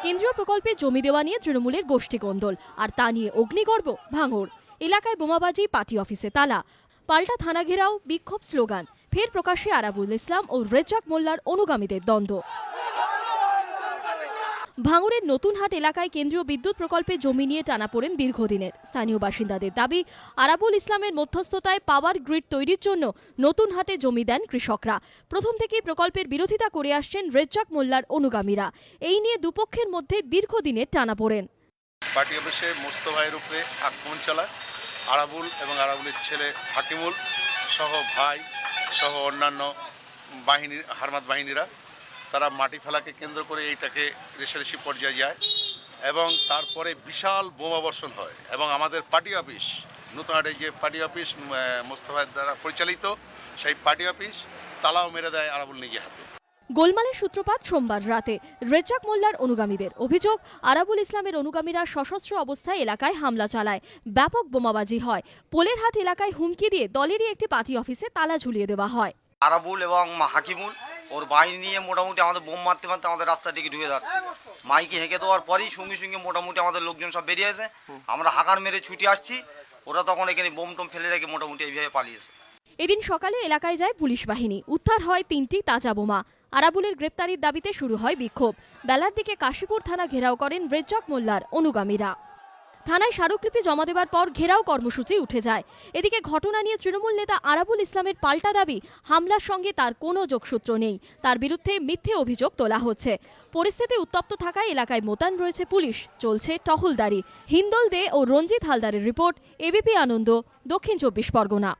কেন্দ্রীয় প্রকল্পে জমি দেওয়া নিয়ে তৃণমূলের গোষ্ঠী কোন্দল, আর তা নিয়ে অগ্নিগর্ভ ভাঙড়। এলাকায় বোমাবাজি, পার্টি অফিসে তালা, পাল্টা থানা ঘেরাও, বিক্ষোভ, স্লোগান। ফের প্রকাশ্যে আরাবুল ইসলাম ও রেজ্জাক মোল্লার অনুগামীদের দ্বন্দ্ব। ভাঙড়ের নতুনহাট এলাকায় কেন্দ্রীয় বিদ্যুৎ প্রকল্পে জমি নিয়ে টানাপোড়েন দীর্ঘদিনের। স্থানীয় বাসিন্দাদের দাবি, আরাবুল ইসলামের মধ্যস্থতায় পাওয়ার গ্রিড তৈরির জন্য নতুনহাটে জমি দেন কৃষকরা। প্রথম থেকেই প্রকল্পের বিরোধিতা করে আসছেন রেজ্জাক মোল্লার অনুগামীরা। এই নিয়ে দুপক্ষের মধ্যে দীর্ঘদিনের টানাপোড়েন। পার্টি অফিসে মোস্তফায়ের উপরে আক্রমণ চালায় আরাবুল এবং আরাবুলের ছেলে হাকিমুল সহ ভাই সহ অন্যান্য বাহিনীর হারমাত বাহিনীরা। তারা মাটি ফেলাকে কেন্দ্র করে এইটাকে রেশারেশি পর্যায়ে যায় এবং তারপরে বিশাল বোমাবর্ষণ হয় এবং আমাদের পার্টি অফিস নতুনহাটে যে পার্টি অফিস মোস্তফায়ের দ্বারা পরিচালিত সেই পার্টি অফিস তালাও মেরে দেয় আরাবুল নিজে হাতে। গোলমালের সূত্রপাত সোমবার রাতে। রেজ্জাক মোল্লার অনুগামীদের অভিযোগ, আরাবুল ইসলামের অনুগামীরা সশস্ত্র অবস্থায় এলাকায় হামলা চালায়। ব্যাপক বোমাবাজি হয়। পোলেরহাট এলাকায় হুমকি দিয়ে দলেরই একটি পার্টি অফিসে তালা ঝুলিয়ে দেওয়া হয়। আরাবুল এবং হাকিমুল ওর বাহিনী নিয়ে মোটামুটি আমাদের বোম মারতে মারতে আমাদের রাস্তা দিকে ঢুকে যাচ্ছে। মাইকে হেঁকে দেওয়ার পরেই সঙ্গে সঙ্গে মোটামুটি আমাদের লোকজন সব বেরিয়ে আসে। আমরা হাঁকার মেরে ছুটে আসছি, ওরা তখন এখানে বোম টোম ফেলে রেখে মোটামুটি এইভাবে পালিয়েছে। এদিন সকালে এলাকায় যায় পুলিশ বাহিনী। উদ্ধার হয় 3টি তাজা বোমা। আরাবুলের গ্রেপ্তারির দাবিতে শুরু হয় বিক্ষোভ। বেলার দিকে কাশীপুর থানা ঘেরাও করেন রেজ্জাক মোল্লার অনুগামীরা। থানায় স্মারকলিপি জমা দেওয়ার পর ঘেরাও কর্মসূচি উঠে যায়। এদিকে ঘটনা নিয়ে তৃণমূল নেতা আরাবুল ইসলামের পাল্টা দাবি, হামলার সঙ্গে তার কোনো যোগসূত্র নেই। তার বিরুদ্ধে মিথ্যে অভিযোগ তোলা হচ্ছে। পরিস্থিতি উত্তপ্ত থাকায় এলাকায় মোতায়েন রয়েছে পুলিশ। চলছে টহলদারি। হিন্দল দে ও রঞ্জিত হালদারের রিপোর্ট, এবিপি আনন্দ, দক্ষিণ 24 পরগনা।